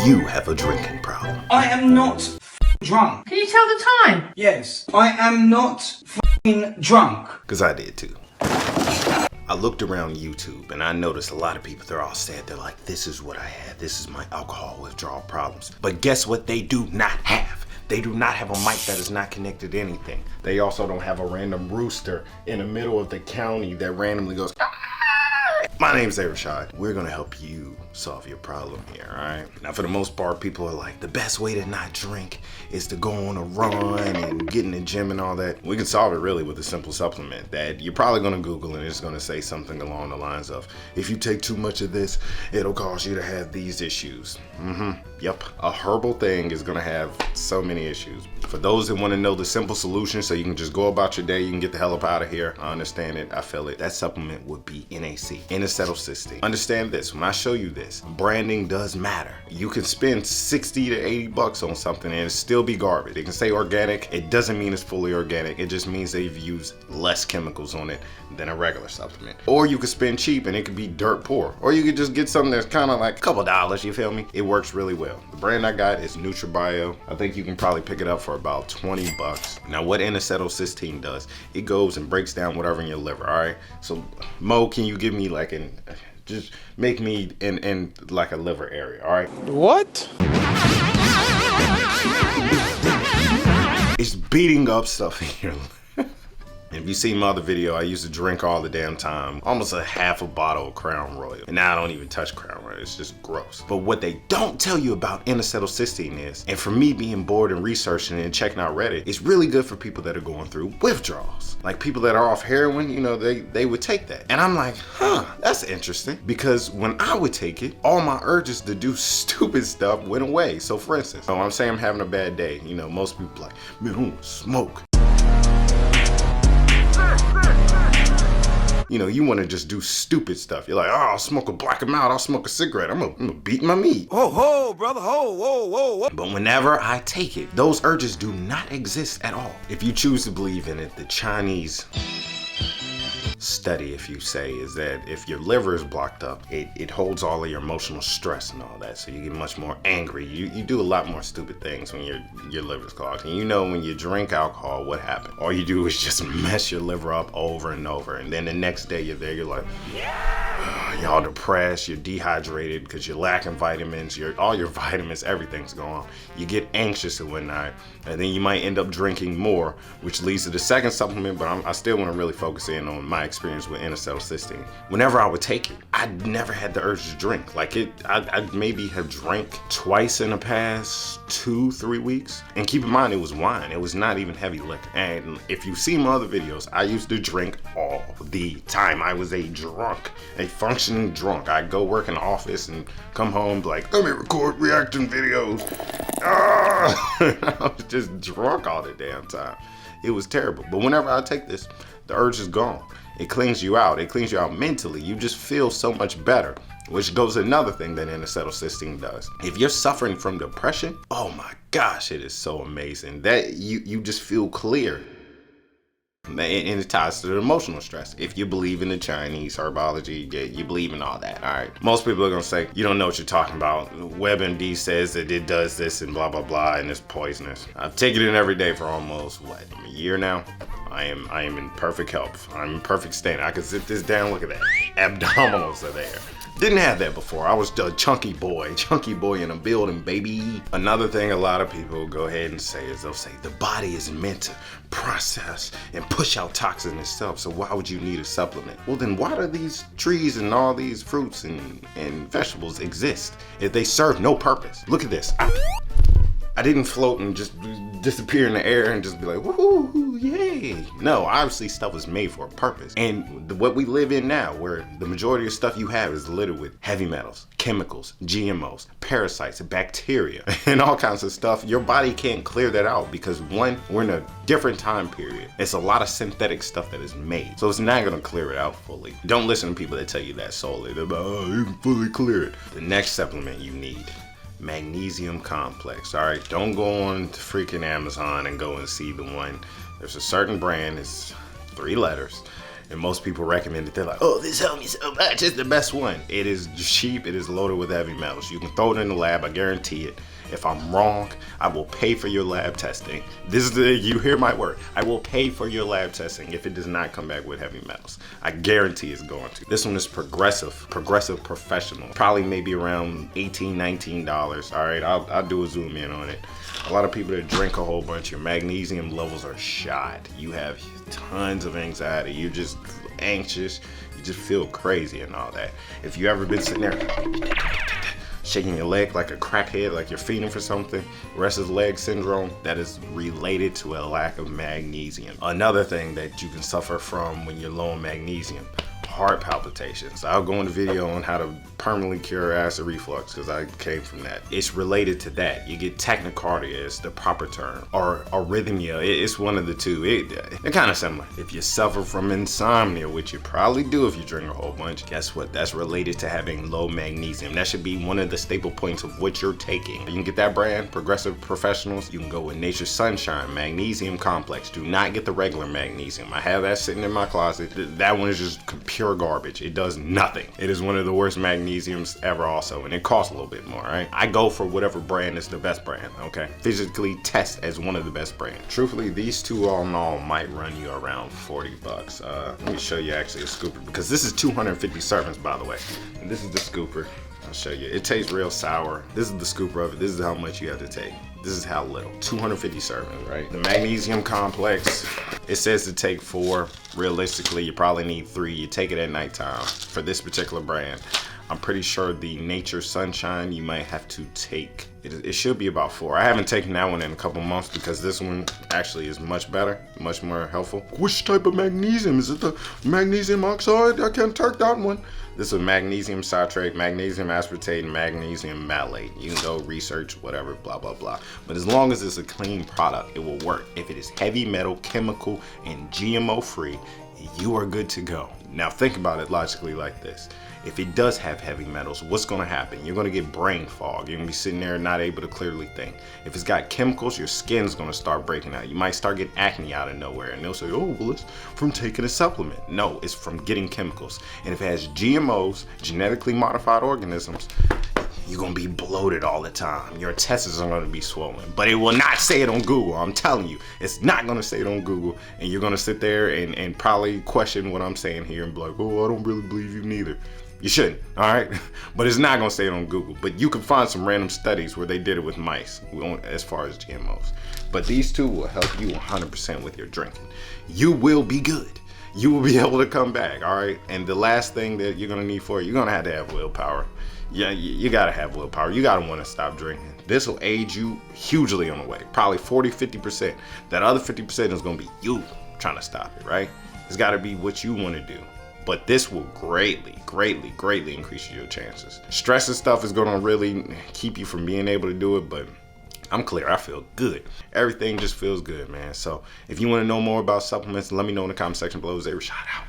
you have a drinking problem. I am not drunk. Can you tell the time? Yes, I am not drunk. Because I did too. I looked around YouTube and I noticed a lot of people, they're all sad. They're like, this is what I had. This is my alcohol withdrawal problems. But guess what they do not have? They do not have a mic that is not connected to anything. They also don't have a random rooster in the middle of the county that randomly goes, "Ah!" My name's Rashod. We're gonna help you solve your problem here, all right? Now, for the most part, people are like, the best way to not drink is to go on a run and get in the gym and all that. We can solve it really with a simple supplement that you're probably gonna Google and it's gonna say something along the lines of, if you take too much of this, it'll cause you to have these issues. Yep, a herbal thing is gonna have so many issues. For those that wanna know the simple solution so you can just go about your day, you can get the hell up out of here. I understand it, I feel it. That supplement would be NAC, N-Acetyl-Cysteine. Understand this, when I show you this, branding does matter. You can spend 60 to 80 bucks on something and it still be garbage. It can say organic, it doesn't mean it's fully organic. It just means they've used less chemicals on it than a regular supplement. Or you could spend cheap and it could be dirt poor. Or you could just get something that's kind of like a couple dollars, you feel me? It works really well. The brand I got is NutraBio. I think you can probably pick it up for about 20 bucks. Now what N-Acetyl-Cysteine does, it goes and breaks down whatever in your liver, all right? So Mo, can you give me like just make me in like a liver area, all right? What? It's beating up stuff in your liver. If you see my other video, I used to drink all the damn time, almost a half a bottle of Crown Royal. And now I don't even touch Crown Royal, it's just gross. But what they don't tell you about N-Acetyl-Cysteine is, and for me being bored and researching and checking out Reddit, it's really good for people that are going through withdrawals. Like people that are off heroin, you know, they would take that. And I'm like, huh, that's interesting. Because when I would take it, all my urges to do stupid stuff went away. So for instance, I'm saying I'm having a bad day. You know, most people like, man, I want to smoke. You know, you want to just do stupid stuff. You're like, oh, I'll smoke a black and mild, I'll smoke a cigarette. I'm gonna beat my meat. Ho, brother, whoa. But whenever I take it, those urges do not exist at all. If you choose to believe in it, the Chinese study, if you say, is that if your liver is blocked up, it holds all of your emotional stress and all that, so you get much more angry. You do a lot more stupid things when your liver's clogged. And you know, when you drink alcohol, what happens? All you do is just mess your liver up over and over, and then the next day you're there, you're like, y'all depressed, you're dehydrated because you're lacking vitamins, all your vitamins, everything's gone. You get anxious and whatnot, and then you might end up drinking more, which leads to the second supplement, but I still want to really focus in on my experience with N-Acetyl-Cysteine. Whenever I would take it, I never had the urge to drink. Like I maybe have drank twice in the past 2-3 weeks. And keep in mind, it was wine. It was not even heavy liquor. And if you see my other videos, I used to drink all the time. I was a functioning drunk. I'd go work in the office and come home like, let me record reacting videos. I was just drunk all the damn time. It was terrible. But whenever I take this, the urge is gone. It cleans you out. It cleans you out mentally. You just feel so much better, which goes to another thing that N-Acetyl-Cysteine does. If you're suffering from depression, oh my gosh, it is so amazing that you just feel clear. And it ties to the emotional stress. If you believe in the Chinese herbology, you believe in all that, all right? Most people are gonna say, you don't know what you're talking about. WebMD says that it does this and blah, blah, blah, and it's poisonous. I've taken it every day for almost, what, a year now? I am in perfect health. I'm in perfect state. I can sit this down, look at that. Abdominals are there. Didn't have that before. I was a chunky boy in a building, baby. Another thing a lot of people go ahead and say is they'll say the body is meant to process and push out toxins itself, so why would you need a supplement? Well, then why do these trees and all these fruits and vegetables exist if they serve no purpose? Look at this. I didn't float and just disappear in the air and just be like, woohoo, yay. No, obviously stuff was made for a purpose. And what we live in now, where the majority of stuff you have is littered with heavy metals, chemicals, GMOs, parasites, bacteria, and all kinds of stuff, your body can't clear that out because one, we're in a different time period. It's a lot of synthetic stuff that is made. So it's not gonna clear it out fully. Don't listen to people that tell you that solely. They're like, oh, you can fully clear it. The next supplement you need, Magnesium Complex. All right, don't go on to freaking Amazon and go and see the one. There's a certain brand, it's 3 letters, And most people recommend it. They're like, oh, this helped me so much. It's the best one. It is cheap. It is loaded with heavy metals. You can throw it in the lab. I guarantee it. If I'm wrong, I will pay for your lab testing. You hear my word. I will pay for your lab testing if it does not come back with heavy metals. I guarantee it's going to. This one is Progressive Professional. Probably maybe around $18, $19. All right, I'll do a zoom in on it. A lot of people that drink a whole bunch, your magnesium levels are shot. You have tons of anxiety. You're just anxious. You just feel crazy and all that. If you ever been sitting there shaking your leg like a crackhead, like you're feeding for something, restless leg syndrome, that is related to a lack of magnesium. Another thing that you can suffer from when you're low in magnesium, heart palpitations. I'll go in the video on how to permanently cure acid reflux because I came from that. It's related to that. You get tachycardia is the proper term, or arrhythmia. It's one of the two. They're kind of similar. If you suffer from insomnia, which you probably do if you drink a whole bunch, guess what? That's related to having low magnesium. That should be one of the staple points of what you're taking. You can get that brand, Progressive Professionals. You can go with Nature's Sunshine, Magnesium Complex. Do not get the regular magnesium. I have that sitting in my closet. That one is just pure garbage. It does nothing. It is one of the worst magnesiums ever also, and it costs a little bit more, right? I go for whatever brand is the best brand, okay? Physically test as one of the best brands. Truthfully, these two all in all might run you around 40 bucks. Let me show you actually a scooper, because this is 250 servings, by the way. And this is the scooper. I'll show you. It tastes real sour. This is the scooper of it. This is how much you have to take. This is how little. 250 servings, right? The Magnesium Complex, it says to take 4. Realistically, you probably need 3. You take it at nighttime for this particular brand. I'm pretty sure the Nature Sunshine, you might have to take, it should be about 4. I haven't taken that one in a couple months because this one actually is much better, much more helpful. Which type of magnesium? Is it the magnesium oxide? I can't take that one. This is magnesium citrate, magnesium aspartate, and magnesium malate. You can go research whatever, blah, blah, blah. But as long as it's a clean product, it will work. If it is heavy metal, chemical, and GMO free, you are good to go. Now think about it logically like this. If it does have heavy metals, what's gonna happen? You're gonna get brain fog. You're gonna be sitting there not able to clearly think. If it's got chemicals, your skin's gonna start breaking out. You might start getting acne out of nowhere, and they'll say, oh, well, it's from taking a supplement. No, it's from getting chemicals. And if it has GMOs, genetically modified organisms, you're gonna be bloated all the time. Your intestines are gonna be swollen, but it will not say it on Google. I'm telling you, it's not gonna say it on Google, and you're gonna sit there and probably question what I'm saying here and be like, oh, I don't really believe you neither. You shouldn't, all right? But it's not gonna say it on Google. But you can find some random studies where they did it with mice as far as GMOs. But these two will help you 100% with your drinking. You will be good. You will be able to come back, all right? And the last thing that you're gonna need for it, you're gonna have to have willpower. Yeah, you gotta have willpower. You gotta wanna stop drinking. This will aid you hugely on the way, probably 40, 50%. That other 50% is gonna be you trying to stop it, right? It's gotta be what you wanna do. But this will greatly increase your chances. Stress and stuff is gonna really keep you from being able to do it, but I'm clear, I feel good. Everything just feels good, man. So if you wanna know more about supplements, let me know in the comment section below. Rashod out.